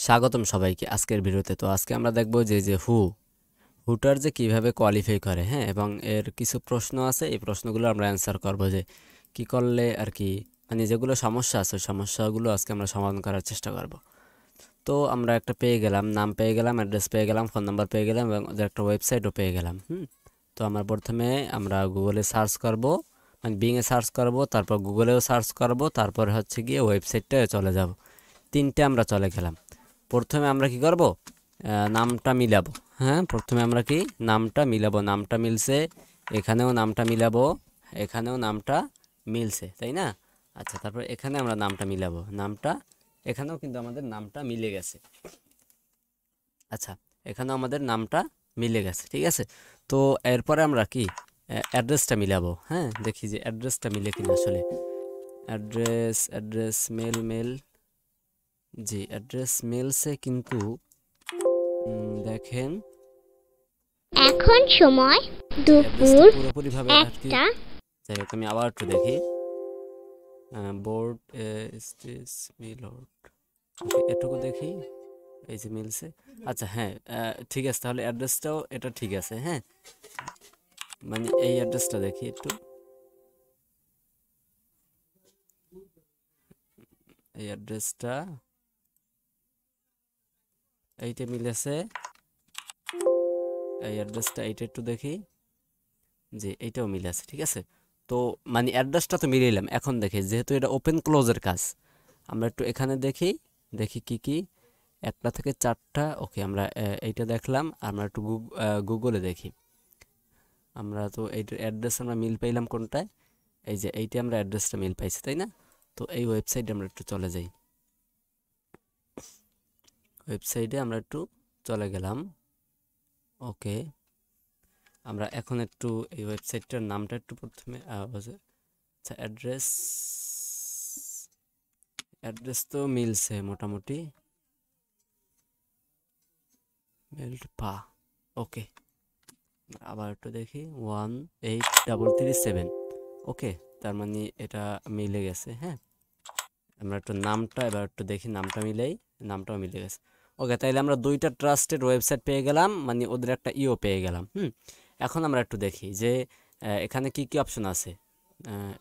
স্বাগতম সবাইকে আজকের ভিডিওতে। তো আজকে আমরা দেখব যে হুটার যে কিভাবে কোয়ালিফাই করে, হ্যাঁ, এবং এর কিছু প্রশ্ন আছে। এই প্রশ্নগুলো আমরা অ্যান্সার করব যে কি করলে আর কি, মানে যেগুলো সমস্যা আছে ওই সমস্যাগুলো আজকে আমরা সমাধান করার চেষ্টা করব। তো আমরা একটা পেয়ে গেলাম, নাম পেয়ে গেলাম, অ্যাড্রেস পেয়ে গেলাম, ফোন নাম্বার পেয়ে গেলাম এবং ওদের একটা ওয়েবসাইটও পেয়ে গেলাম। তো আমরা প্রথমে আমরা গুগলে সার্চ করব, মানে বিংয়ে সার্চ করব, তারপর গুগলেও সার্চ করব, তারপর হচ্ছে গিয়ে ওয়েবসাইটটায় চলে যাব। তিনটে আমরা চলে গেলাম। প্রথমে আমরা কি করব, নামটা মিলাবো। হ্যাঁ, প্রথমে আমরা কি নামটা মিলাবো। নামটা মিলছে, এখানেও নামটা মিলাবো, এখানেও নামটা মিলছে, তাই না? আচ্ছা, তারপর এখানে আমরা নামটা মিলাবো। নামটা এখানেও কিন্তু আমাদের নামটা মিলে গেছে। আচ্ছা, এখানেও আমাদের নামটা মিলে গেছে, ঠিক আছে। তো এরপরে আমরা কি অ্যাড্রেসটা মিলাবো। হ্যাঁ, দেখি যে অ্যাড্রেসটা মিলে কিনা আসলে। অ্যাড্রেস মেল, জি অ্যাড্রেস মিলছে, কিন্তু দেখেন এখন সময় অ্যাড্রেসটা দুপুর পুরোপুরিভাবে আর কি। 1টা। যাই হোক, আমি আবার একটু দেখি। বোর্ড স্টেজ মিলড, ওকে, এটুকু দেখি। এই যে মিলছে। আচ্ছা, হ্যাঁ, ঠিক আছে, তাহলে অ্যাড্রেসটাও এটা ঠিক আছে। হ্যাঁ, মানে এই অ্যাড্রেসটা দেখি একটু। এই অ্যাড্রেসটা এইটা মিলেছে। এই অ্যাড্রেসটা এইটা একটু দেখি, যে এইটাও মিলে আছে, ঠিক আছে। তো মানে অ্যাড্রেসটা তো মিলিলাম। এখন দেখি, যেহেতু এটা ওপেন ক্লোজের কাজ, আমরা একটু এখানে দেখি, দেখি কি কি 1টা থেকে 4টা। ওকে, আমরা এইটা দেখলাম। আমরা একটু গুগলে দেখি। আমরা তো এইটার অ্যাড্রেস আমরা মিল পাইলাম কোনটায়, এই যে এইটা আমরা অ্যাড্রেসটা মিল পাইছি, তাই না? তো এই ওয়েবসাইটে আমরা একটু চলে যাই। ওয়েবসাইটে আমরা একটু চলে গেলাম। ওকে, আমরা এখন একটু এই ওয়েবসাইটটার নামটা একটু প্রথমে আচ্ছা, অ্যাড্রেস তো মিলছে মোটামুটি। মেল্ট পা, ওকে, আবার একটু দেখি 18337। ওকে, তার মানে এটা মিলে গেছে। হ্যাঁ, আমরা একটু নামটা এবার একটু দেখি, নামটা মিলেই, নামটাও মিলে গেছে। ওকে, তাইলে আমরা 2টা ট্রাস্টেড ওয়েবসাইট পেয়ে গেলাম, মানে ওদের একটা পেয়ে গেলাম। এখন আমরা একটু দেখি যে এখানে কি কি অপশন আছে।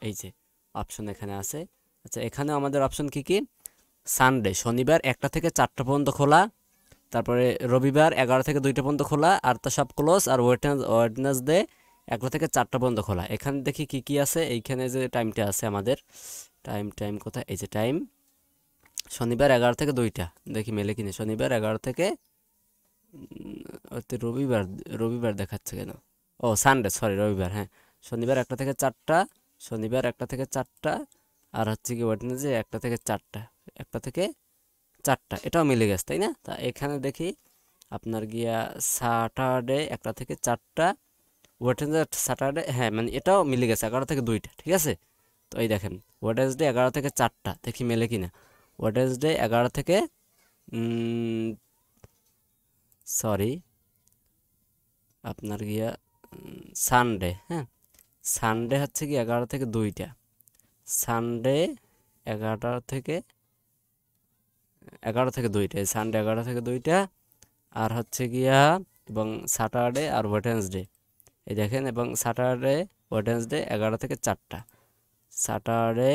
এই যে অপশন এখানে আছে। আচ্ছা, এখানে আমাদের অপশন কি কি? সানডে, শনিবার 1টা থেকে 4টা পর্যন্ত খোলা, তারপরে রবিবার 11 থেকে 2টা পর্যন্ত খোলা, আর তা সব ক্লোজ। আর ওয়েডনেসডে 1টা থেকে 4টা পর্যন্ত খোলা। এখানে দেখি কি কি আছে। এইখানে যে টাইমটা আছে আমাদের, টাইম কোথায়, এই যে টাইম শনিবার 11 থেকে 2টা, দেখি মেলে কিনে। শনিবার 11 থেকে ওতে রবিবার, রবিবার দেখাচ্ছে কেন? ও সানডে, সরি, রবিবার, হ্যাঁ। শনিবার 1টা থেকে 4টা, শনিবার 1টা থেকে 4টা, আর হচ্ছে কি ওয়েডনেসডে 1টা থেকে 4টা, 1টা থেকে 4টা, এটাও মিলে গেছে, তাই না? তা এখানে দেখি আপনার গিয়া স্যাটারডে 1টা থেকে 4টা, ওয়েডনেসডে স্যাটারডে, হ্যাঁ, মানে এটাও মিলে গেছে 11 থেকে 2টা, ঠিক আছে। তো এই দেখেন ওয়েডনেসডে 11 থেকে 4টা, দেখি মেলে কিনা। ওয়েডনেসডে 11 থেকে সরি, আপনার গিয়া সানডে, হ্যাঁ, সানডে হচ্ছে কি 11 থেকে 2টা, সানডে 11 থেকে 2টা, সানডে 11 থেকে 2টা, আর হচ্ছে গিয়া এবং স্যাটারডে আর ওয়েডনেসডে, এই দেখেন, এবং স্যাটারডে ওয়েডনেসডে 11 থেকে 4টা, স্যাটারডে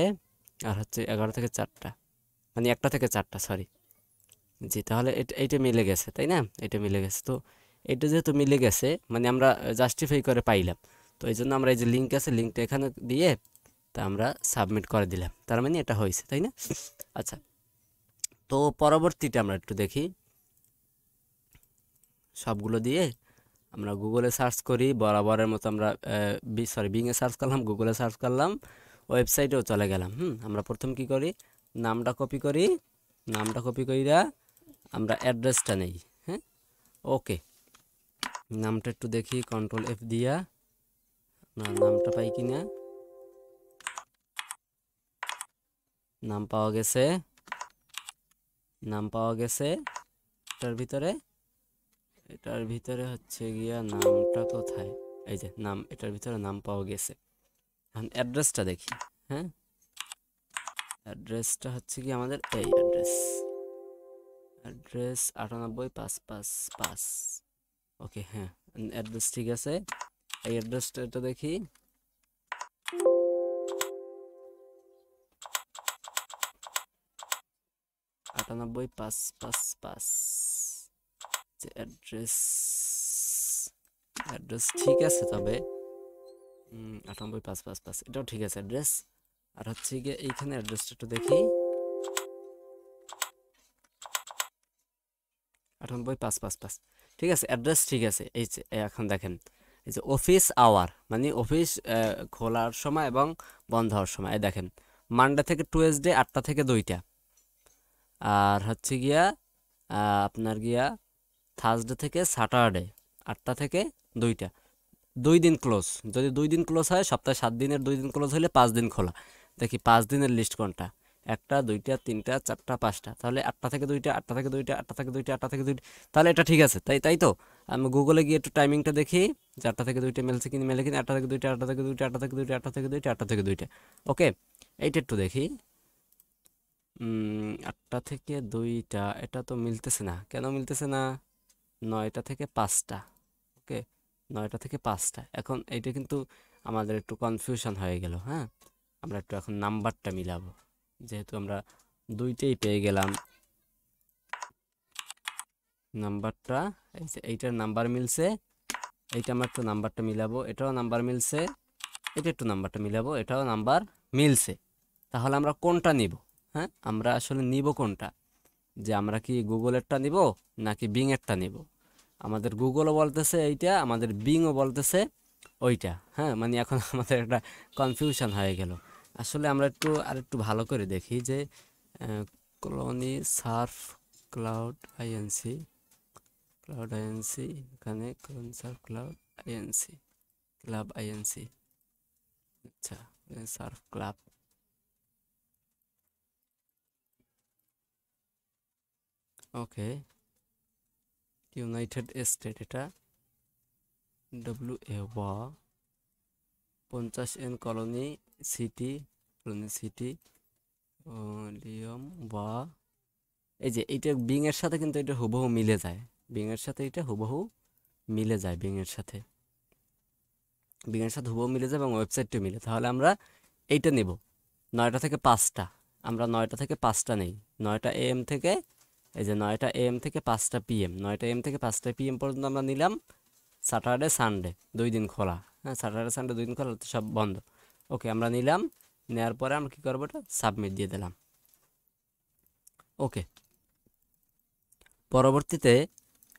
আর হচ্ছে 11 থেকে 4টা, মানে 1টা থেকে 4টা, সরি। জি, তাহলে এইটা মিলে গেছে, তাই না? এটা মিলে গেছে। তো এটা যেহেতু মিলে গেছে, মানে আমরা জাস্টিফাই করে পাইলাম। তো এই জন্য আমরা এই যে লিঙ্ক আছে, লিঙ্কটা এখানে দিয়ে তা আমরা সাবমিট করে দিলাম, তার মানে এটা হয়েছে, তাই না? আচ্ছা, তো পরবর্তীটা আমরা একটু দেখি। সবগুলো দিয়ে আমরা গুগলে সার্চ করি বরাবরের মতো। আমরা বিংয়ে সার্চ করলাম, গুগলে সার্চ করলাম, ওয়েবসাইটেও চলে গেলাম। আমরা প্রথম কি করি, নামটা কপি করি, নামটা কপি কইরা আমরা অ্যাড্রেসটা নেই। হ্যাঁ, ওকে, নামটা একটু দেখি, কন্ট্রোল এফ দিয়া নামটা পাই কিনা। নাম পাওয়া গেছে, নাম পাওয়া গেছে। এটার ভিতরে, এটার ভিতরে হচ্ছে গিয়া নামটা কোথায়, এই যে নাম, এটার ভিতরে নাম পাওয়া গেছে। এখন অ্যাড্রেসটা দেখি। হ্যাঁ, অ্যাড্রেসটা হচ্ছে কি আমাদের এই অ্যাড্রেস, অ্যাড্রেস 98,555। ওকে, হ্যাঁ, অ্যাড্রেস ঠিক আছে। এই অ্যাড্রেসটা এটা দেখি। 98,555 যে অ্যাড্রেস, অ্যাড্রেস ঠিক আছে, তবে 98,555 এটাও ঠিক আছে অ্যাড্রেস। আর হচ্ছে গিয়ে এইখানে অ্যাড্রেসটা একটু দেখি। 98,555 ঠিক আছে, অ্যাড্রেস ঠিক আছে। এই যে এখন দেখেন, এই যে অফিস আওয়ার মানে অফিস খোলার সময় এবং বন্ধ হওয়ার সময়, এই দেখেন মানডে থেকে টুয়েসডে 8টা থেকে 2টা, আর হচ্ছে গিয়া আপনার গিয়া থার্সডে থেকে স্যাটারডে 8টা থেকে 2টা। 2 দিন ক্লোজ, যদি 2 দিন ক্লোজ হয়, সপ্তাহে 7 দিনের 2 দিন ক্লোজ হলে 5 দিন খোলা। দেখি 5 দিনের লিস্ট কোনটা, 1টা 2টা 3টা 4টা 5টা, তাহলে 8টা থেকে 2টা 8টা থেকে 2টা 8টা থেকে 2টা 8টা থেকে 2টা, তাহলে এটা ঠিক আছে। তাই তাই তো আমি গুগলে গিয়ে একটু টাইমিংটা দেখি যে 8টা থেকে 2টা মেলছে কিনা, মেলে কিনা। 8টা থেকে 2টা 8টা থেকে 2টা 8টা থেকে 2টা 8টা থেকে 2টা 8টা থেকে 2টা। ওকে, এইটা একটু দেখি। 8টা থেকে 2টা এটা তো মিলতেছে না, কেন মিলতেছে না? 9টা থেকে 5টা। ওকে, 9টা থেকে 5টা। এখন এইটা কিন্তু আমাদের একটু কনফিউশন হয়ে গেল। হ্যাঁ, আমরা একটু এখন নাম্বারটা মিলাবো, যেহেতু আমরা 2টেই পেয়ে গেলাম নাম্বারটা। এই যে এইটার নাম্বার মিলছে, এইটা আমরা একটু নাম্বারটা মিলাবো, এটাও নাম্বার মিলছে। এটা একটু নাম্বারটা মিলাবো, এটাও নাম্বার মিলছে। তাহলে আমরা কোনটা নিব? হ্যাঁ, আমরা আসলে নিব কোনটা? যে আমরা কি গুগলেরটা নিব নাকি বিং এরটা নিব? আমাদের গুগলও বলতেছে এইটা, আমাদের বিংও বলতেছে ওইটা। হ্যাঁ, মানে এখন আমাদের একটা কনফিউশন হয়ে গেল। আসলে আমরা একটু আর একটু ভালো করে দেখি যে colony surf cloud INC, cloud INC, এখানে colony surf cloud INC, club INC. আচ্ছা, surf club. Okay, United State, এটা WA 50N colony city, colony city লিয়ম বা। এই যে এইটা বিং এর সাথে কিন্তু এটা হুবহু মিলে যায়, বিং এর সাথে এটা হুবহু মিলে যায়, বিং এর সাথে, বিং এর সাথে হুবহু মিলে যায় এবং ওয়েবসাইটটা মিলে। তাহলে আমরা এইটা নেব 9টা থেকে 5টা। আমরা 9টা থেকে 5টা নেই, 9টা AM থেকে, এই যে 9টা AM থেকে 5টা PM, 9টা AM থেকে 5টা PM পর্যন্ত আমরা নিলাম। স্যাটারডে সানডে 2 দিন খোলা। হ্যাঁ, স্যাটারডে সানডে 2 দিন খোলা, তো সব বন্ধ। ওকে, আমরা নিলাম, নেওয়ার পরে আমরা কী করবো, এটা সাবমিট দিয়ে দিলাম। ওকে, পরবর্তীতে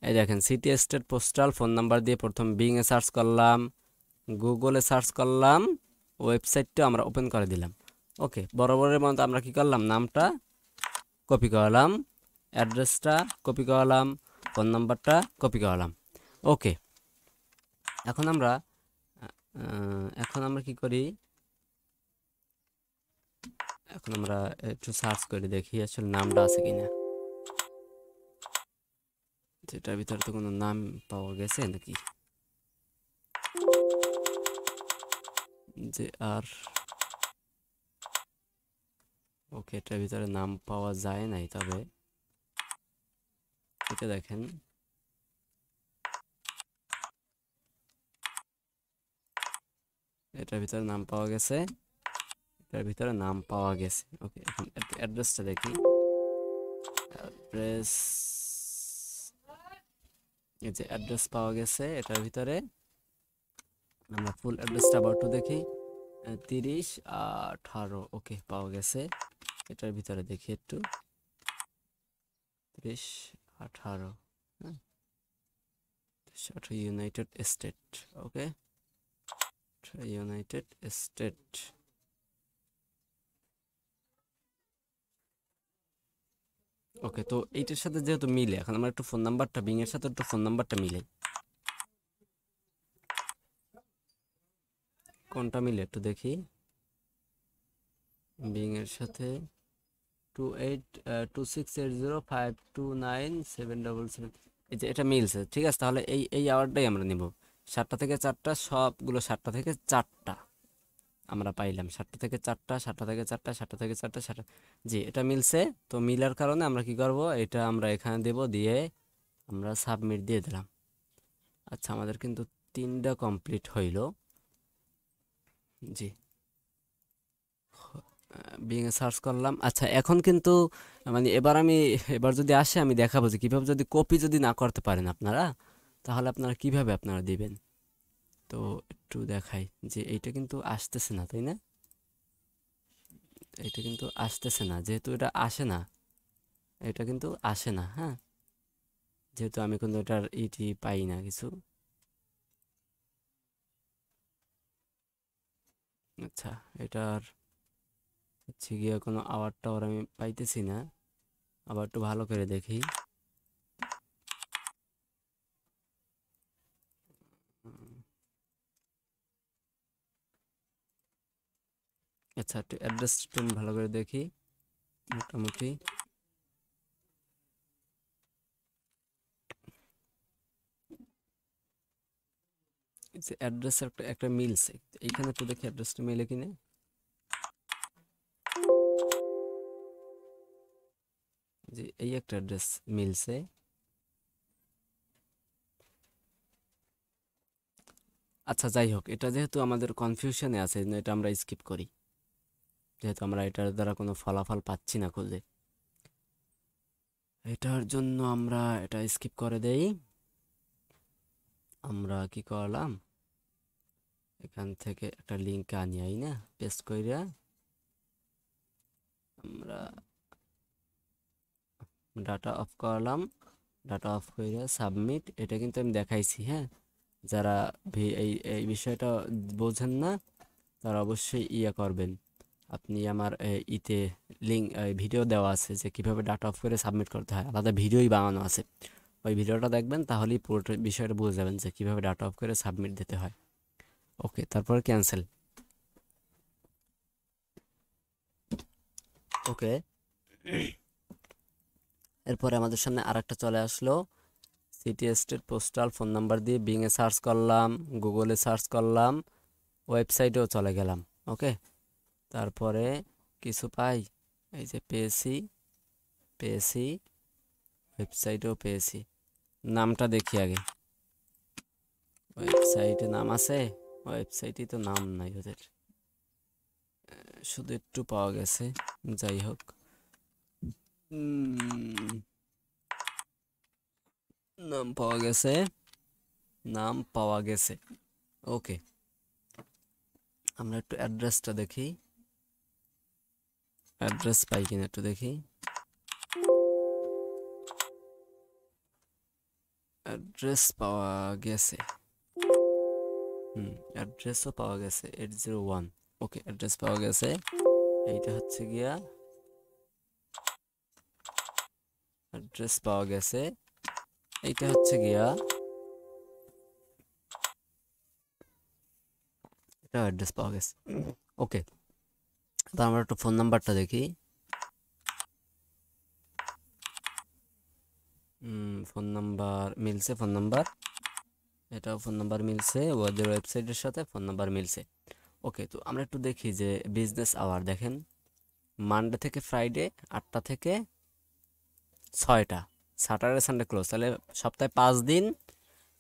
এই দেখেন city state postal phone number দিয়ে প্রথম বিংয়ে সার্চ করলাম, গুগলে সার্চ করলাম, ওয়েবসাইটটা আমরা ওপেন করে দিলাম। ওকে, বরাবরের মতো আমরা কি করলাম, নামটা কপি করলাম, অ্যাড্রেসটা কপি করলাম, ফোন নাম্বারটা কপি করলাম। ওকে, এখন আমরা কি করি, এখন আমরা একটু সার্চ করে দেখি আসলে নামটা আছে কিনা। যেটার ভিতরে তো কোনো নাম পাওয়া গেছে নাকি, যে আর, ওকে, এটার ভিতরে নাম পাওয়া যায় নাই, তবে এটা দেখেন, এটার ভিতরে নাম পাওয়া গেছে, এটার ভিতরে নাম পাওয়া গেছে। ওকে, এখন অ্যাড্রেসটা দেখি, অ্যাড্রেস, এই যে অ্যাড্রেস পাওয়া গেছে এটার ভিতরে। আমরা ফুল অ্যাড্রেসটা আবার একটু দেখি, 30/18। ওকে, পাওয়া গেছে। এটার ভিতরে দেখি একটু, 30/18, হ্যাঁ, ইউনাইটেড স্টেট। ওকে, ইউনাইটেড স্টেট। ওকে, তো এইটার সাথে যেহেতু মিলে, এখন আমরা একটু ফোন নাম্বারটা, বিং এর সাথে একটু ফোন নাম্বারটা মিলাই, কোনটা মিলে একটু দেখি। বিং এর সাথে 282680529777, এই যে এটা মিলছে, ঠিক আছে। তাহলে এই আওয়ারটাই আমরা নিব, 7টা থেকে 4টা, সবগুলো 7টা থেকে 4টা আমরা পাইলাম 7টা থেকে 4টা, 7টা থেকে 4টা, 7টা থেকে 4টা, 7টা। জি, এটা মিলছে। তো মিলার কারণে আমরা কি করব, এটা আমরা এখানে দেব, দিয়ে আমরা সাবমিট দিয়ে দিলাম। আচ্ছা, আমাদের কিন্তু 3টা কমপ্লিট হইল। জি, বিং এ সার্চ করলাম। আচ্ছা, এখন কিন্তু মানে এবার যদি আসে আমি দেখাবো যে কীভাবে, যদি কপি যদি না করতে পারেন আপনারা, তাহলে আপনারা কিভাবে আপনারা দিবেন। তো একটু দেখাই যে এইটা কিন্তু আসতেছে না, তাই না? এটা কিন্তু আসতেছে না, যেহেতু এটা আসে না, এটা কিন্তু আসে না। হ্যাঁ, যেহেতু আমি কিন্তু এটার ইটি পাই না কিছু। আচ্ছা, এটার হচ্ছে গিয়ে কোনো আওয়ার টাওয়ার আমি পাইতেছি না। আবার একটু ভালো করে দেখি। আচ্ছা, একটু অ্যাড্রেস একটু আমি ভালো করে দেখি। মোটামুটি যে অ্যাড্রেস একটা একটা মিলছে, এইখানে একটু দেখি অ্যাড্রেসটা মিলে কিনা। যে এই একটা অ্যাড্রেস মিলছে। আচ্ছা, যাই হোক, এটা যেহেতু আমাদের কনফিউশনে আছে, এটা আমরা স্কিপ করি, যেহেতু আমরা এটার দ্বারা কোনো ফলাফল পাচ্ছি না খুঁজে। এটার জন্য আমরা এটা স্কিপ করে দেই। আমরা কি করলাম, এখান থেকে একটা লিঙ্ক আনি, আই না, পেস্ট কইরা আমরা ডাটা অফ করলাম। ডাটা অফ কইরা সাবমিট। এটা কিন্তু আমি দেখাইছি। হ্যাঁ, যারা এই এই বিষয়টা বোঝেন না, তারা অবশ্যই ইয়ে করবেন। আপনি আমার ইতে লিঙ্ক ভিডিও দেওয়া আছে যে কিভাবে ডাটা অফ করে সাবমিট করতে হয়, আলাদা ভিডিওই বানানো আছে। ওই ভিডিওটা দেখবেন, তাহলেই পুরোটা বিষয়টা বুঝে যাবেন যে কিভাবে ডাটা অফ করে সাবমিট দিতে হয়। ওকে, তারপর ক্যান্সেল। ওকে, এরপরে আমাদের সামনে আরেকটা চলে আসলো, city, state, postal, phone number দিয়ে বিংয়ে সার্চ করলাম, গুগলে সার্চ করলাম, ওয়েবসাইটেও চলে গেলাম। ওকে, তারপরে কিছু পাই, এই যে পেয়েছি, পেয়েছি, ওয়েবসাইটেও পেয়েছি। নামটা দেখি আগে, ওয়েবসাইটে নাম আছে? ওয়েবসাইটে তো নাম নাই ওদের, শুধু একটু পাওয়া গেছে। যাই হোক, নাম পাওয়া গেছে, নাম পাওয়া গেছে। ওকে, আমরা একটু অ্যাড্রেসটা দেখি, অ্যাড্রেস পাই কিনা একটু দেখি। অ্যাড্রেস পাওয়া গেছে, অ্যাড্রেসও পাওয়া গেছে, 801। ওকে, অ্যাড্রেস পাওয়া গেছে। এইটা হচ্ছে গিয়া অ্যাড্রেস পাওয়া গেছে, এইটা হচ্ছে গিয়া এটা অ্যাড্রেস পাওয়া গেছে। ওকে, এবার আমরা একটু ফোন নাম্বারটা দেখি। ফোন নাম্বার মিলছে, ফোন নাম্বার, এটাও ফোন নাম্বার মিলছে, ওদের ওয়েবসাইটের সাথে ফোন নাম্বার মিলছে। ওকে, তো আমরা একটু দেখি যে বিজনেস আওয়ার দেখেন, মানডে থেকে ফ্রাইডে 8টা থেকে 6টা, স্যাটারডে সানডে ক্লোজ, তাহলে সপ্তাহে 5 দিন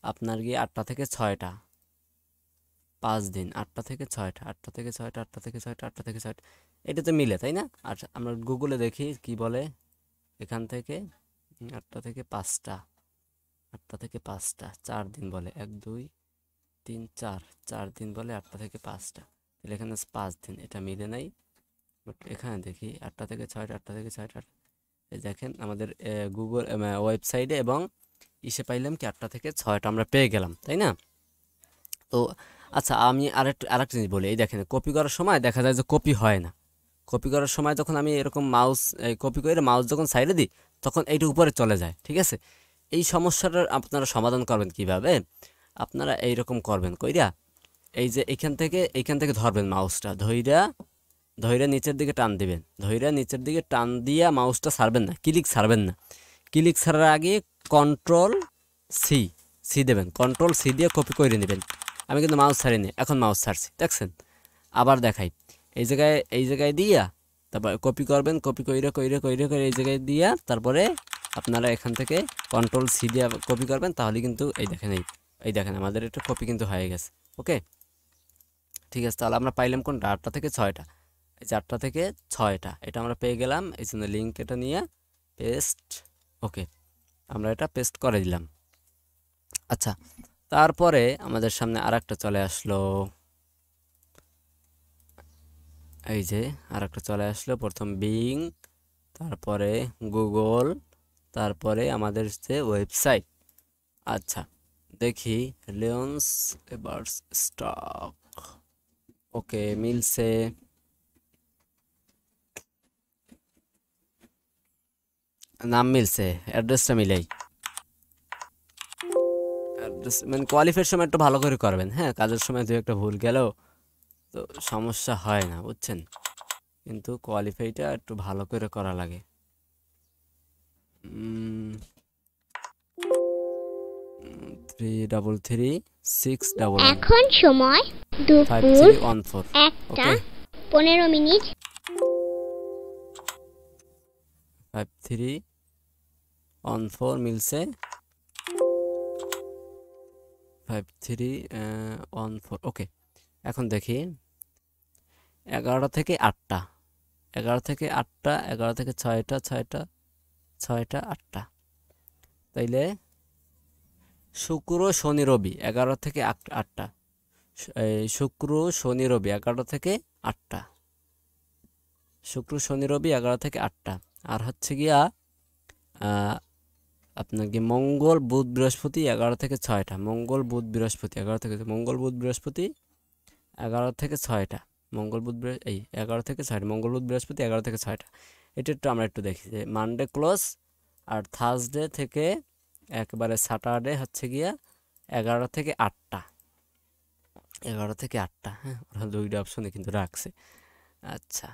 আপনার গিয়ে 8টা থেকে 6টা, 5 দিন 8টা থেকে 6টা, 8টা থেকে 6টা, 8টা থেকে 6টা, 8টা থেকে 6টা, এটা তো মিলে, তাই না? আর আমরা গুগলে দেখি কি বলে, এখান থেকে 8টা থেকে 5টা, 8টা থেকে 5টা 4 দিন বলে, 1 2 3 4, 4 দিন বলে 8টা থেকে 5টা, তাহলে এখানে 5 দিন, এটা মিলে নাই। বাট এখানে দেখি 8টা থেকে 6টা, 8টা থেকে 6টা, এই দেখেন আমাদের গুগল ওয়েবসাইটে এবং ইসে পাইলাম কি 8টা থেকে 6টা আমরা পেয়ে গেলাম, তাই না? তো আচ্ছা, আমি আরেকটা জিনিস বলি, এই দেখেন কপি করার সময় দেখা যায় যে কপি হয় না। কপি করার সময় যখন আমি এরকম মাউস কপি করে মাউস যখন সাইডে দিই, তখন এইটা উপরে চলে যায়, ঠিক আছে? এই সমস্যাটার আপনারা সমাধান করবেন কিভাবে? আপনারা এইরকম করবেন কইরা, এই যে এইখান থেকে ধরবেন মাউসটা, ধইরা নিচের দিকে টান দিবেন, ধইরা নিচের দিকে টান দিয়া মাউসটা ছাড়বেন না, ক্লিক ছাড়বেন না। ক্লিক ছাড়ার আগে কন্ট্রোল সি, সি দেবেন, কন্ট্রোল সি দিয়ে কপি করে নেবেন। আমি কিন্তু মাউস ছাড়িনি, এখন মাউস ছাড়ছি, দেখছেন? আবার দেখাই, এই জায়গায় দিয়া তারপর কপি করবেন, কপি কইরে কইরে কইরে কইরে এই জায়গায় দিয়া তারপরে আপনারা এখান থেকে কন্ট্রোল সি দিয়ে কপি করবেন, তাহলে কিন্তু এই দেখেন আমাদের এটা কপি কিন্তু হয়ে গেছে। ওকে, ঠিক আছে, তাহলে আমরা পাইলাম কোনটা, 8টা থেকে 6টা, এই যে 8টা থেকে 6টা এটা আমরা পেয়ে গেলাম। এই জন্য লিঙ্ক এটা নিয়ে পেস্ট। ওকে, আমরা এটা পেস্ট করে দিলাম। আচ্ছা, তারপরে আমাদের সামনে আরেকটা চলে আসলো, এই যে আরেকটা চলে আসলো, প্রথম বিং, তারপরে গুগল, তারপরে আমাদের যে ওয়েবসাইট। আচ্ছা, দেখি লিওন্স এবার স্টক। ওকে, মিলছে, নাম মিলছে, অ্যাড্রেসটা মিলেই। অ্যাড্রেস মানে কোয়ালিফাইয়ের সময় একটু ভালো করে করবেন, হ্যাঁ, কাজের সময় দু একটা ভুল গেলেও তো সমস্যা হয় না, বুঝছেন, কিন্তু কোয়ালিফাইটা একটু ভালো করে করা লাগে। 333 611 এখন সময় দুপুর 5314। 1টা ওকে, 15 মিনিট। 5314 মিলছে, 5314। ওকে, এখন দেখি 11টা থেকে 8টা, 11 থেকে 8টা, 11 থেকে 6টা, 6টা, 6টা, 8টা, তাইলে শুক্র শনি রবি 11 থেকে 8টা, এই শুক্র শনি রবি 11 থেকে 8টা, শুক্র শনি রবি 11 থেকে 8টা। আর হচ্ছে গিয়া আপনার কি মঙ্গল বুধ বৃহস্পতি 11 থেকে 6টা, মঙ্গল বুধ বৃহস্পতি 11 থেকে, মঙ্গল বুধ বৃহস্পতি 11 থেকে 6টা, মঙ্গল বুধ এই 11 থেকে 6টা, মঙ্গল বুধ বৃহস্পতি 11 থেকে 6টা। এটা একটু আমরা একটু দেখি যে মানডে ক্লোজ, আর থার্সডে থেকে একবারে স্যাটারডে হচ্ছে গিয়া 11 থেকে 8টা, 11 থেকে 8টা, হ্যাঁ, ওরা দুইটা অপশনে কিন্তু রাখছে। আচ্ছা,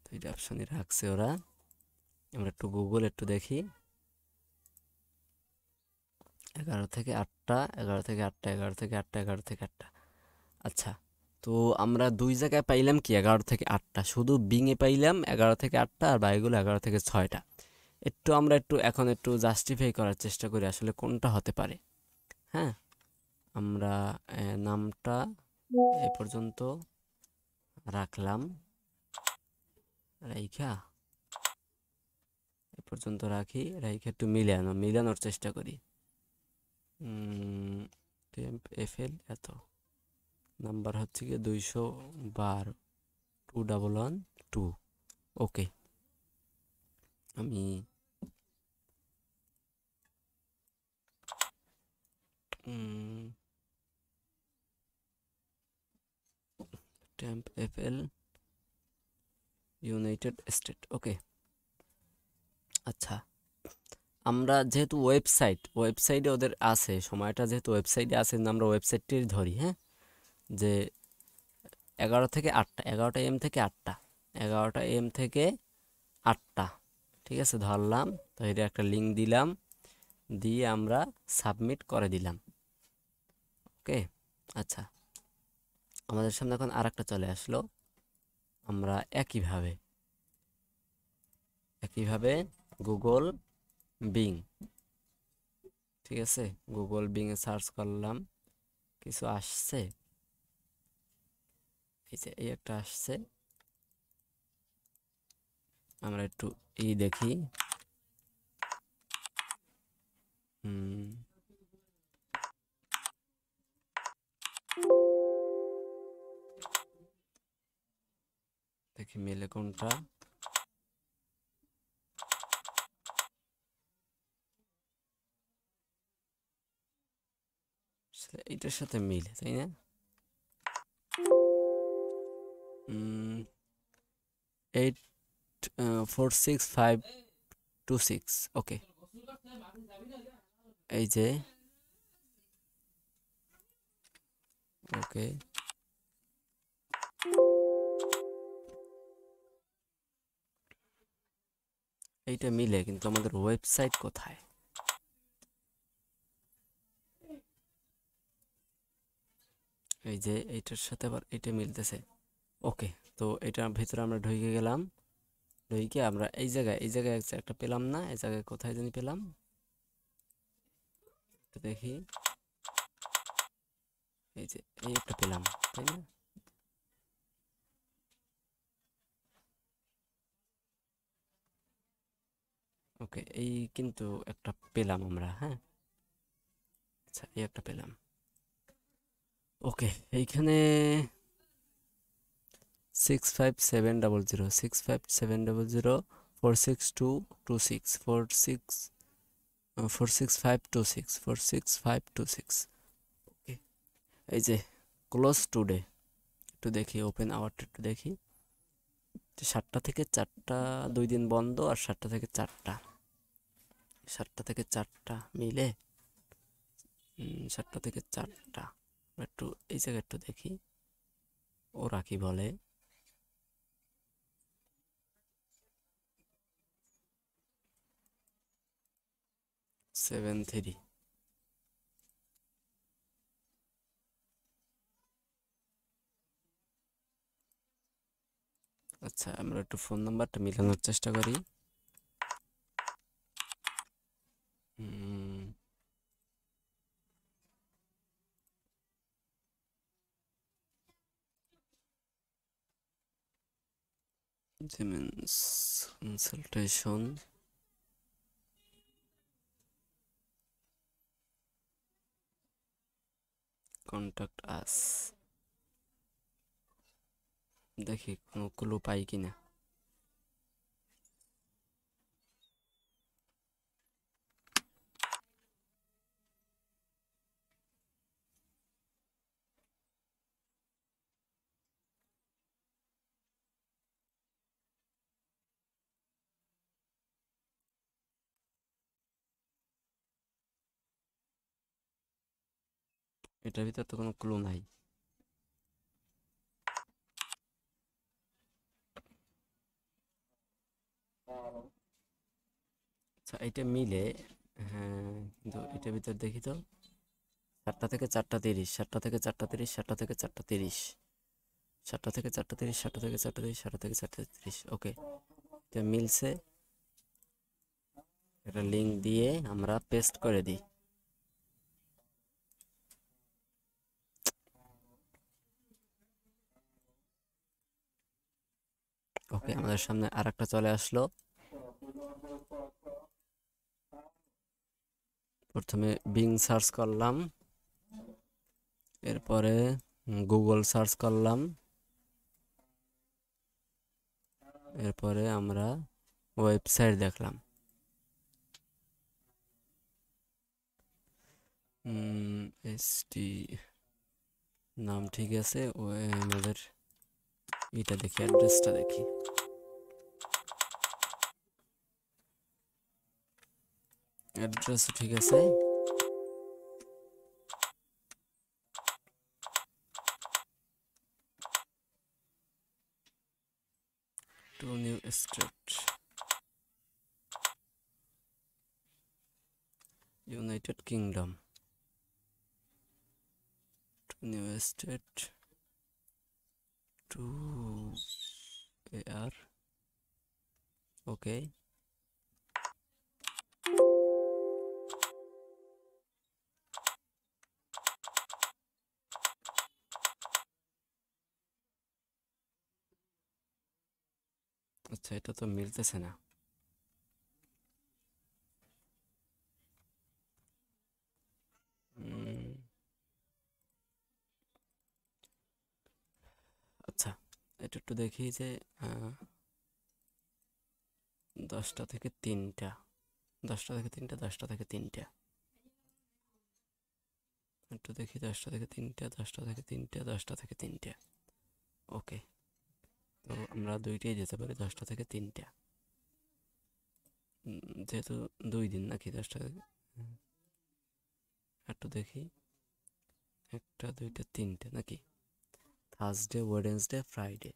দুইটা অপশনই রাখছে ওরা। আমরা একটু গুগল একটু দেখি, 11 থেকে 8টা, 11 থেকে 8টা, 11 থেকে 8টা, 11 থেকে 8টা। আচ্ছা, তো আমরা দুই জায়গায় পাইলাম কি 11 থেকে 8টা, শুধু বিংয়ে পাইলাম 11 থেকে 8টা, আর বাইগুলো 11 থেকে 6টা। একটু আমরা এখন একটু জাস্টিফাই করার চেষ্টা করি আসলে কোনটা হতে পারে। হ্যাঁ, আমরা নামটা এ পর্যন্ত রাখলাম, রাইখা এ পর্যন্ত রাখি, রাইখা একটু মিলানোর চেষ্টা করি। টেম্প এফএল এত, নাম্বার হচ্ছে গিয়ে 212 2112। ওকে, আমি টেম্প এফএল ইউনাইটেড স্টেট। ওকে, আচ্ছা, আমরা যেহেতু ওয়েবসাইটে ওদের আছে সময়টা, যেহেতু ওয়েবসাইটে আছে আমরা ওয়েবসাইটটি ধরি, হ্যাঁ, যে 11 থেকে 8টা, 11টা এম থেকে 8টা, 11টা এম থেকে 8টা, ঠিক আছে, ধরলাম। তো এটা একটা লিঙ্ক দিলাম, দিয়ে আমরা সাবমিট করে দিলাম। ওকে, আচ্ছা, আমাদের সামনে এখন আর একটা চলে আসলো। আমরা একইভাবে গুগল বিং, ঠিক আছে, গুগল বিংয়ে সার্চ করলাম, কিছু আসছে, এই যে এই একটা আসছে, আমরা একটু দেখি। দেখি মেলে কোনটা, এইটার সাথে মিলে, তাই না? 846526। ওকে, এই যে, ওকে, এইটা মিলে, কিন্তু আমাদের ওয়েবসাইট কোথায়? এই যে এইটার সাথে আবার এটা মিলতেছে। ওকে, তো এটার ভিতরে আমরা ঢুকে গেলাম। ঢুকে আমরা এই জায়গায় একটা পেলাম না, এই জায়গায় কোথায় জানি পেলাম, একটু দেখি। এই যে এই একটা পেলাম, তাই না? ওকে, এই কিন্তু একটা পেলাম আমরা, হ্যাঁ। আচ্ছা, এই একটা পেলাম। ওকে, এইখানে 65700 65700 46226 46526 ওকে, এই যে ক্লোজ টুডে, একটু দেখি ওপেন আওয়ারটা একটু দেখি। 7টা থেকে 4টা 2 দিন বন্ধ, আর 7টা থেকে 4টা, 7টা থেকে 4টা মিলে 7টা থেকে 4টা একটু এই জায়গায় একটু দেখি ওরা কি বলে। 73। আচ্ছা, আমরা একটু ফোন নাম্বারটা মিলানোর চেষ্টা করি। জিমেন্স কনসালটেশন, কন্ট্যাক্ট আস, দেখি কোনো ক্লু পাই কিনা। এটার ভিতর তো কোনো ক্লু নাই। আচ্ছা, এটা মিলে, হ্যাঁ, কিন্তু এটার ভিতর দেখি তো 7টা থেকে 4টা 30, 7টা থেকে 4টা 30, 7টা থেকে 4টা 30, 7টা থেকে 4টা 30, 7টা থেকে 4টা 30, 7টা থেকে 4টা 30। ওকে, এটা মিলছে। এটা লিঙ্ক দিয়ে আমরা পেস্ট করে দিই। ওকে, আমাদের সামনে আর একটা চলে আসলো। প্রথমে বিং সার্চ করলাম, এরপরে গুগল সার্চ করলাম, এরপরে আমরা ওয়েবসাইট দেখলাম। এসটি নাম ঠিক আছে, ও আমাদের এটা দেখি, অ্যাড্রেসটা দেখি। অ্যাড্রেস ঠিক আছে। To new state, United Kingdom, to new state, to আর ওকে। আচ্ছা, এটা তো মিলতেছে না। আচ্ছা, এটা একটু দেখি যে 10টা থেকে 3টা, 10টা থেকে 3টা, 10টা থেকে 3টা, একটু দেখি 10টা থেকে 3টা, 10টা থেকে 3টা, 10টা থেকে 3টা। ওকে, তো আমরা দুইটাই যেতে পারি 10টা থেকে 3টা, যেহেতু 2 দিন নাকি 10টা। একটু দেখি 1টা 2টা 3টে নাকি, Thursday Wednesday Friday,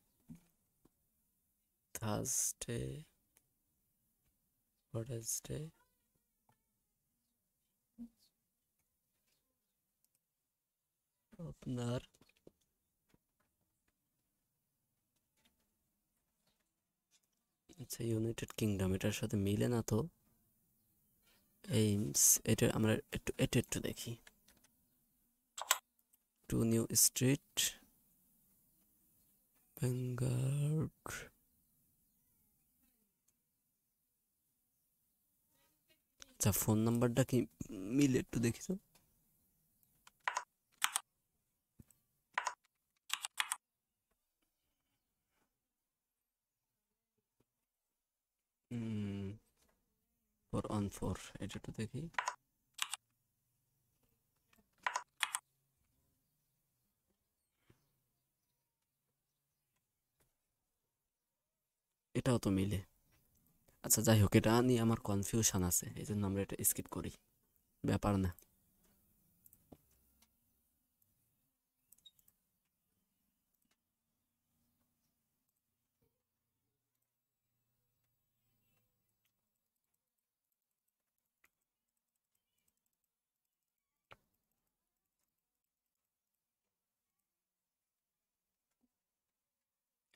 Thursday Wednesday আপনার আচ্ছা, ইউনাইটেড কিংডম এটার সাথে মিলে না তো। এইমস, এটা আমরা একটু দেখি। 2 নিউ স্ট্রিট, ভ্যানগার্ড। আচ্ছা, ফোন নাম্বারটা কি মিলে একটু দেখি তো। হুম, 414, এটা একটু দেখি। এটাও তো মিলে। আচ্ছা যাই হোক, এটা নিয়ে আমার কনফিউশন আছে, এই জন্য আমরা এটা স্কিপ করি, ব্যাপার না।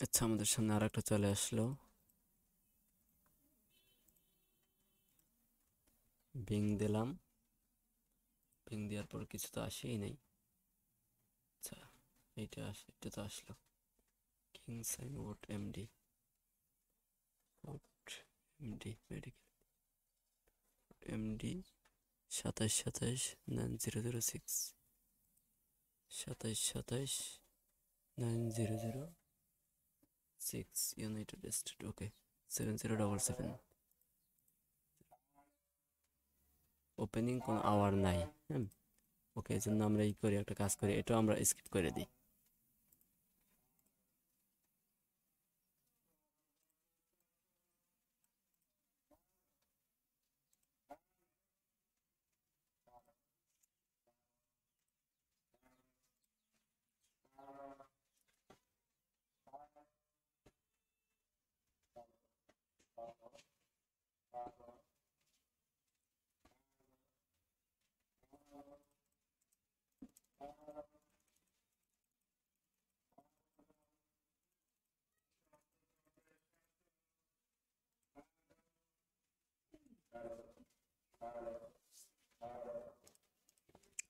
আচ্ছা, আমাদের সামনে আর একটা চলে আসলো। বিং দিলাম, বিং দেওয়ার পর কিছু তো আসেই নাই। আচ্ছা, এটা তো আসলো। King sign oat MD, oat MD medical, MD 2727 9006, 2727 9006, United State. Okay, 7077। Opening কোনো আওয়ার নাই। হ্যাঁ, ওকে, এই জন্য আমরা করি, একটা কাজ করি, এটাও আমরা স্কিপ করে দিই।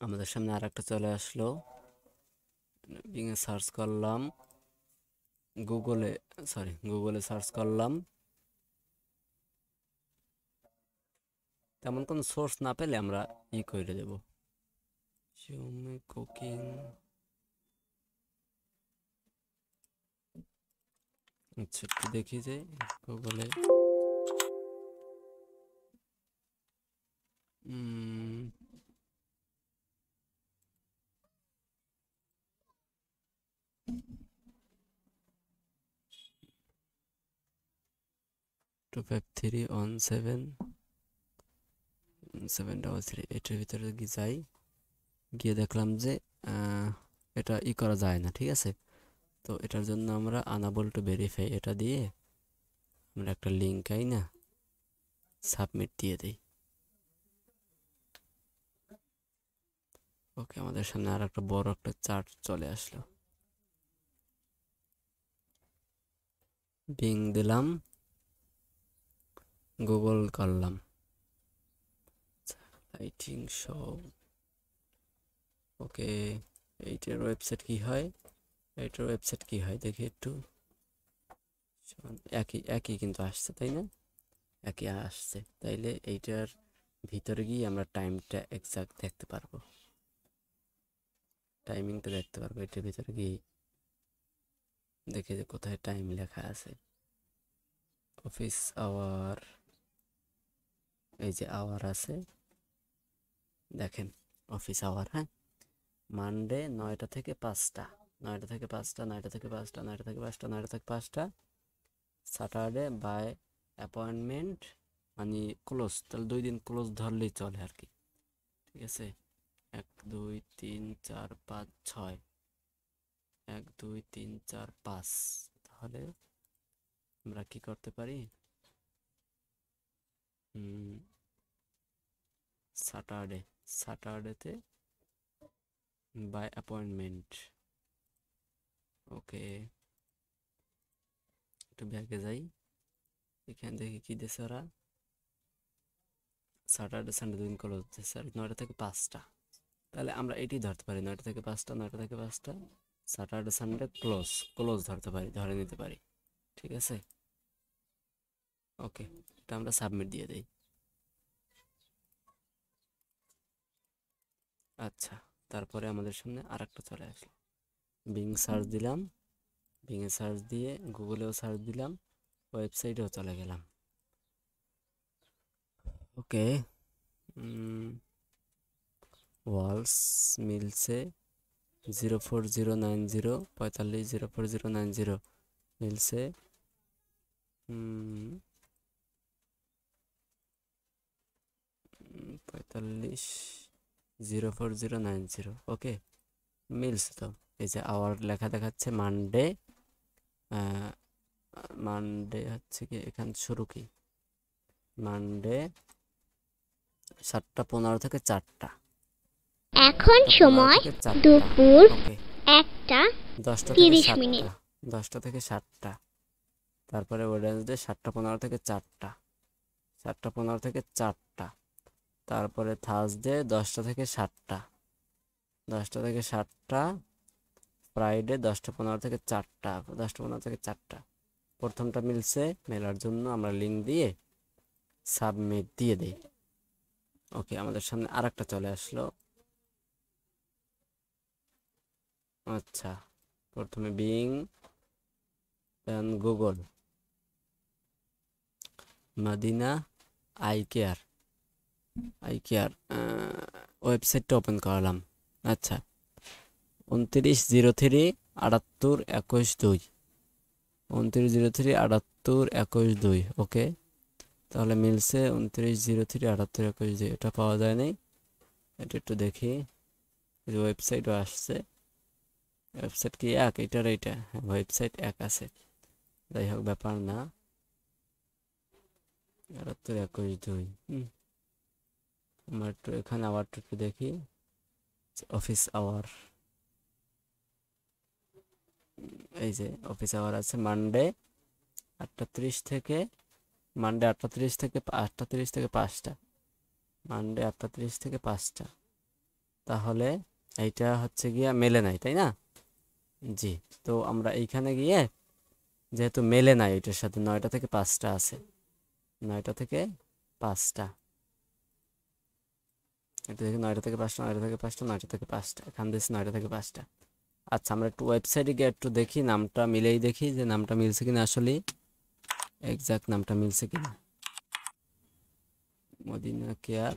আমাদের সামনে আর একটা চলে আসলো। বিংয়ে সার্চ করলাম, গুগলে, গুগলে সার্চ করলাম, তেমন কোনো সোর্স না পেলে আমরা করে দেব। xiaomi cooking. আচ্ছা, একটু দেখি যে গুগলে। উম, 25317733, এটার ভিতরে যাই, গিয়ে দেখলাম যে আহ, এটা করা যায় না, ঠিক আছে। তো এটার জন্য আমরা আনাবল টু ভেরিফাই এটা দিয়ে আমরা একটা লিঙ্ক না সাবমিট দিয়ে দিই। ওকে, আমাদের সামনে আর একটা বড় একটা চার্ট চলে আসলো। বিং দিলাম, গুগল করলাম, লাইটিং শো। ওকে, এইটার ওয়েবসাইট কি হয়, দেখি একটু। একই একই কিন্তু আসছে, তাই না? একই আসছে, তাইলে এইটার ভিতরে গিয়ে আমরা টাইমটা এক্সাক্ট দেখতে পারবো, টাইমিংটা দেখতে পারবো এটার ভিতরে গিয়ে। দেখি যে কোথায় টাইম লেখা আছে। অফিস আওয়ার, এই যে আওয়ার আছে, দেখেন, অফিস আওয়ার। হ্যাঁ, মানডে 9টা থেকে 5টা, 9টা থেকে 5টা, 9টা থেকে 5টা, 9টা থেকে 5টা, 9টা থেকে 5টা। স্যাটারডে বাই অ্যাপয়েন্টমেন্ট, মানে ক্লোজ, তাহলে 2 দিন ক্লোজ ধরলেই চলে আর কি। ঠিক আছে, 1 2 3 4 5 6, 1 2 3 4 5। তাহলে আমরা কি করতে পারি, স্যাটারডেতে বাই অ্যাপয়েন্টমেন্ট। ওকে, একটু ব্যাগে যাই, এখানে দেখি কি দিছে ওরা, স্যাটারডে সানডে 2 দিন ক্লোজ দিচ্ছে, আর 9টা থেকে 5টা। তাহলে আমরা এটি ধরতে পারি, 9টা থেকে 5টা, 9টা থেকে 5টা, স্যাটারডে সানডে ক্লোজ, ক্লোজ ধরতে পারি, ধরে নিতে পারি। ঠিক আছে, ওকে, এটা আমরা সাবমিট দিয়ে দেই। আচ্ছা, তারপরে আমাদের সামনে আর একটা চলে আসলো, বিং সার্চ দিলাম, বিংয়ে সার্চ দিয়ে গুগলেও সার্চ দিলাম, ওয়েবসাইটেও চলে গেলাম। ওকে, ওয়ালস মিলছে 04090 45 04090 মিলছে 45 04090। ওকে, মিলছে তো। এই যে আওয়ার লেখা দেখাচ্ছে মানডে, মানডে হচ্ছে কি এখানে শুরু কি, মানডে 7টা 15 থেকে 4টা, এখন 7টা 15 সময় থেকে 4টা। দুপুর ওকে, 1টা 10টা থেকে 30 7টা, মিনিট। 10টা থেকে 7টা। তারপরে ওয়েডনেসডে 7টা 15 থেকে 4টা, 7টা 15 থেকে 4টা। তারপরে থার্সডে 10টা থেকে 7টা, 10টা থেকে 7টা। ফ্রাইডে 10টা 15 থেকে 4টা, 10টা 15 থেকে 4টা। প্রথমটা মিলছে, মেলার জন্য আমরা লিঙ্ক দিয়ে সাবমিট দিয়ে দেই। ওকে, আমাদের সামনে আর একটা চলে আসলো। আচ্ছা, প্রথমে Bing, then Google, Medina I care, I care ওয়েবসাইটটা ওপেন করালাম। আচ্ছা, 2903 78 21 2, 2903 78 21 2। ওকে, তাহলে মিলছে 2903 78 21 2, এটা পাওয়া যায়নি। এটা একটু দেখি, ওয়েবসাইটও আসছে, ওয়েবসাইট কি এক এটার, এইটা হ্যাঁ ওয়েবসাইট এক আছে, যাই হোক ব্যাপার না। 78 21 2, আমরা একটু এখানে আবার একটু দেখি, অফিস আওয়ার, এই যে অফিস আওয়ার আছে মানডে 8:30 থেকে, মানডে 8:30 থেকে 8:30 থেকে 5টা, মানডে 8:30 থেকে 5টা। তাহলে এইটা হচ্ছে গিয়া মেলে নাই, তাই না? জি, তো আমরা এইখানে গিয়ে, যেহেতু মেলে নাই এটার সাথে, 9টা থেকে 5টা আছে, 9টা থেকে 5টা, এটা দেখি 9টা থেকে 5টা, 9টা থেকে 5টা, 9টা থেকে 5টা, এখান দিয়েছে 9টা থেকে 5টা। আচ্ছা, আমরা একটু ওয়েবসাইটে গিয়ে একটু দেখি, নামটা মিলেই দেখি যে নামটা মিলছে কিনা, আসলে এক্সাক্ট নামটা মিলছে কিনা। Medina care,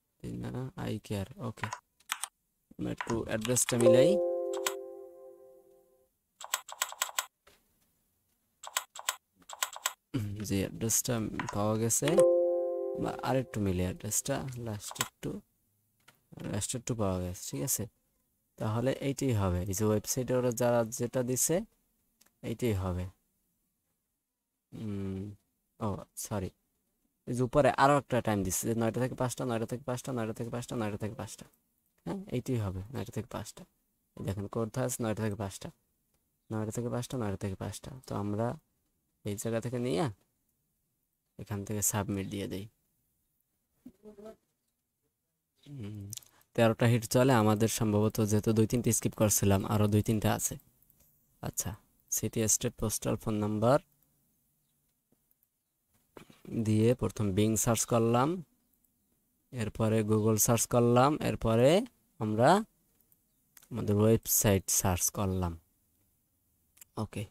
Medina I care. Okay, আমরা একটু অ্যাড্রেসটা মিলাই। যে অ্যাড্রেসটা পাওয়া গেছে, আর একটু মিলে অ্যাড্রেসটা, লাস্ট একটু পাওয়া গেছে। ঠিক আছে, তাহলে এইটাই হবে, এই যে ওয়েবসাইটে ওরা যারা যেটা দিছে এইটাই হবে। ও সরি, এই যে উপরে আরও একটা টাইম দিচ্ছে, যে 9টা থেকে 5টা, 9টা থেকে 5টা, 9টা থেকে 5টা, 9টা থেকে 5টা। হ্যাঁ, এইটাই হবে, 9টা থেকে 5টা। দেখেন কোথায় আছে, 9টা থেকে 5টা, 9টা থেকে 5টা, 9টা থেকে 5টা। তো আমরা এই জায়গা থেকে নিয়ে এখান থেকে সাবমিট দিয়ে দেই। 13টা হিট চলে আমাদের সম্ভবত, যেহেতু 2-3টা স্কিপ করছিলাম, আরও 2-3টা আছে। আচ্ছা, city state postal phone number দিয়ে প্রথম বিং সার্চ করলাম, এরপরে গুগল সার্চ করলাম, এরপরে আমরা আমাদের ওয়েবসাইট সার্চ করলাম। ওকে,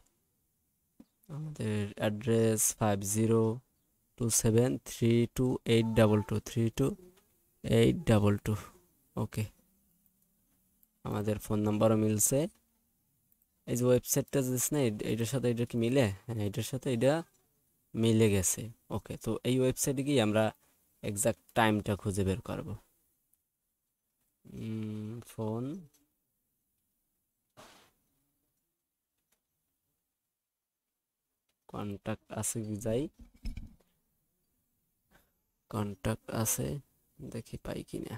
আমাদের অ্যাড্রেস 5027322822 ওকে, আমাদের ফোন নাম্বারও মিলছে। এই যে ওয়েবসাইটটা দিস না, এইটার সাথে এটা কি মিলে? হ্যাঁ, এটার সাথে এটা মিলে গেছে। ওকে, তো এই ওয়েবসাইটে গিয়ে আমরা এক্সাক্ট টাইমটা খুঁজে বের করব। ফোন, কন্ট্যাক্ট আছে কি, যাই কন্ট্যাক্ট আছে, দেখি পাই কিনা।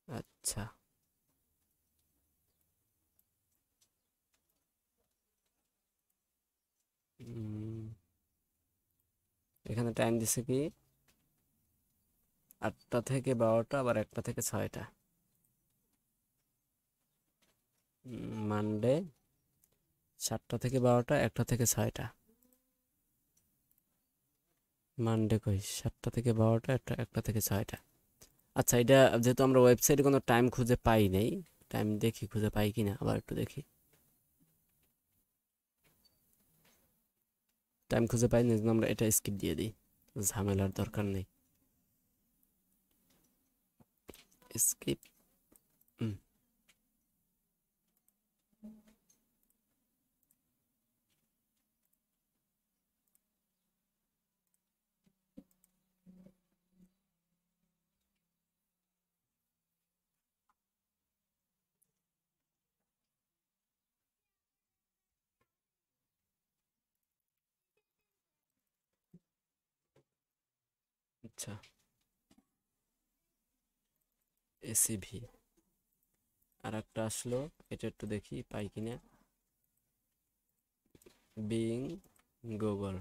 আচ্ছা, এখানে টাইম দিছে কি 8টা থেকে 12টা, আবার 1টা থেকে 6টা। মানডে 7টা থেকে 12টা, 1টা থেকে 6টা। মানডে কই 7টা থেকে 12টা, 1টা থেকে 6টা। আচ্ছা, এটা যেহেতু আমরা ওয়েবসাইটে কোনো টাইম খুঁজে পাই নাই, টাইম দেখি খুঁজে পাই কিনা, আবার একটু দেখি। টাইম খুঁজে পাই না, আমরা এটা স্কিপ দিয়ে দিই, ঝামেলার দরকার নেই। স্কিপ। আচ্ছা, এসিভি আর একটা আসলো, এটা একটু দেখি পাই কিনা। Being Google.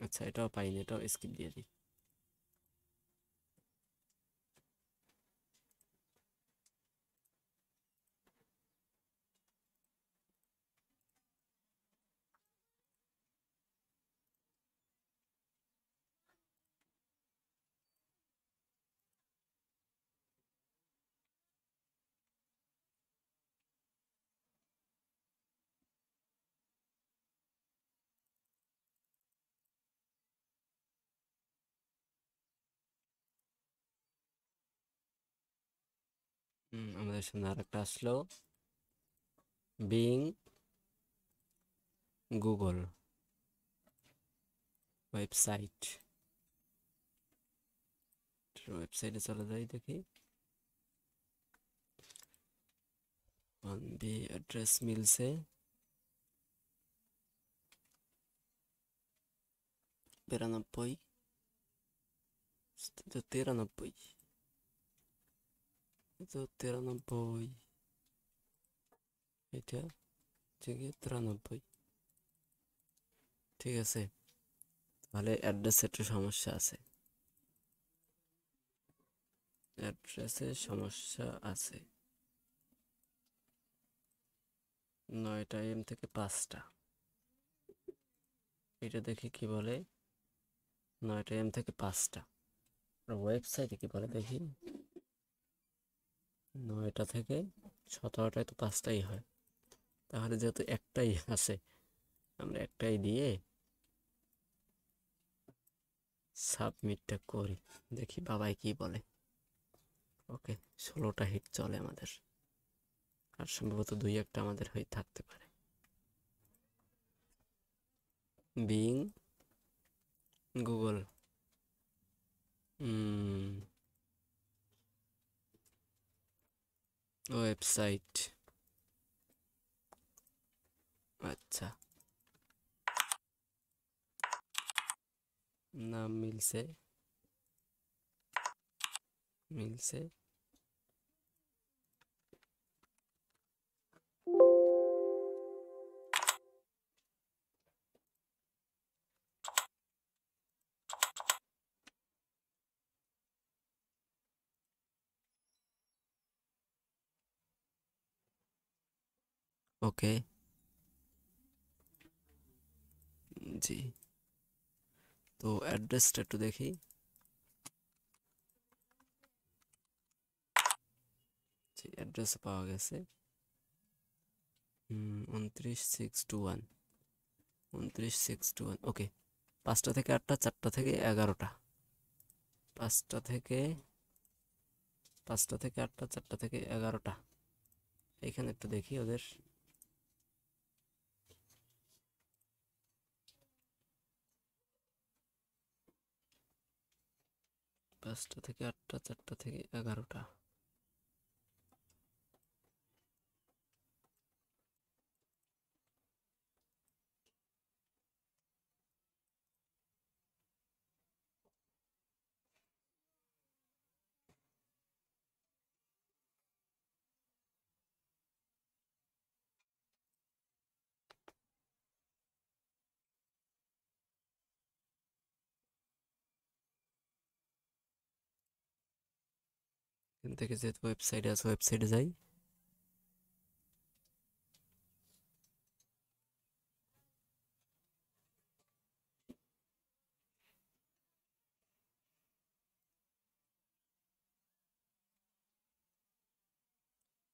আচ্ছা, এটাও পাইনি, এটাও স্কিপ দিয়ে দিই। আমাদের সামনে আর একটা আসলো, বিং গুগল ওয়েবসাইট। ওয়েবসাইটে চলে যাই, দেখি বি অ্যাড্রেস মিলছে 92, 93, 93, এটা থেকে 93। ঠিক আছে, তাহলে অ্যাড্রেসে একটু সমস্যা আছে, অ্যাড্রেসে সমস্যা আছে। 9টা AM থেকে 5টা, এটা দেখি কি বলে। 9টা AM থেকে 5টা, ওয়েবসাইটে কি বলে দেখি। 9টা থেকে 17টায় তো 5টাই হয়, তাহলে যেহেতু একটাই আছে, আমরা একটাই দিয়ে সাবমিটটা করি, দেখি বাবাই কি বলে। ওকে, 16টা হিট চলে আমাদের, আর সম্ভবত 2-1টা আমাদের হয়ে থাকতে পারে। Being Google website. আচ্ছা, নাম মিলছে, মিলছে। ওকে, জি, তো অ্যাড্রেসটা একটু দেখি। জি, অ্যাড্রেস পাওয়া গেছে। 29,621, 29,621। ওকে, 5টা থেকে 8টা, 4টা থেকে 11টা, 5টা থেকে 8টা, 4টা থেকে 11টা। এখানে একটু দেখি ওদের। 5টা থেকে 8টা, 4টা থেকে 11টা। থেকে যেহেতু ওয়েবসাইটে আছে ওয়েবসাইটে যাই।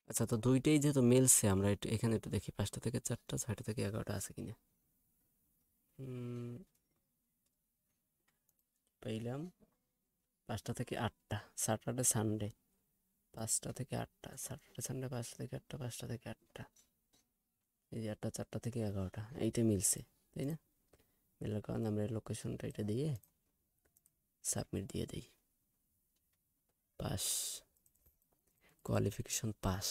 আচ্ছা, তো দুইটাই যেহেতু মিলছে, আমরা একটু এখানে একটু দেখি 5টা থেকে 4টা, 6টা থেকে 11টা আছে কিনা। পাইলাম 5টা থেকে 8টা, স্যাটারডে সানডে 5টা থেকে 8টা, স্যাটারডে সানডে 5টা থেকে 8টা, 5টা থেকে 8টা, এই যে 8টা, 4টা থেকে 11টা, এইটা মিলছে, তাই না? মিলার কারণে আমরা লোকেশনটা এটা দিয়ে সাবমিট দিয়ে দিই। Pass, qualification pass.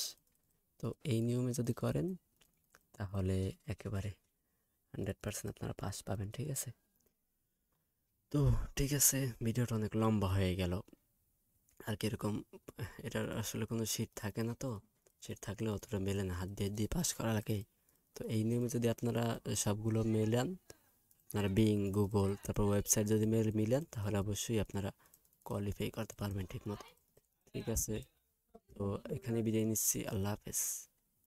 তো এই নিয়মে যদি করেন তাহলে একেবারে 100% আপনারা পাস পাবেন, ঠিক আছে? তো ঠিক আছে, ভিডিওটা অনেক লম্বা হয়ে গেল। আর কিরকম, এটার আসলে কোনো শিট থাকে না, তো শিট থাকলে অতটা মেলে না, হাত দিয়ে দিয়ে পাস করা লাগে। তো এই নিয়মে যদি আপনারা সবগুলো মেলান, আপনারা বিং, গুগল, তারপর ওয়েবসাইট যদি মিলান, তাহলে অবশ্যই আপনারা কোয়ালিফাই করতে পারবেন ঠিক মতো। ঠিক আছে, তো এখানে বিদায় নিচ্ছি, আল্লাহ হাফেজ।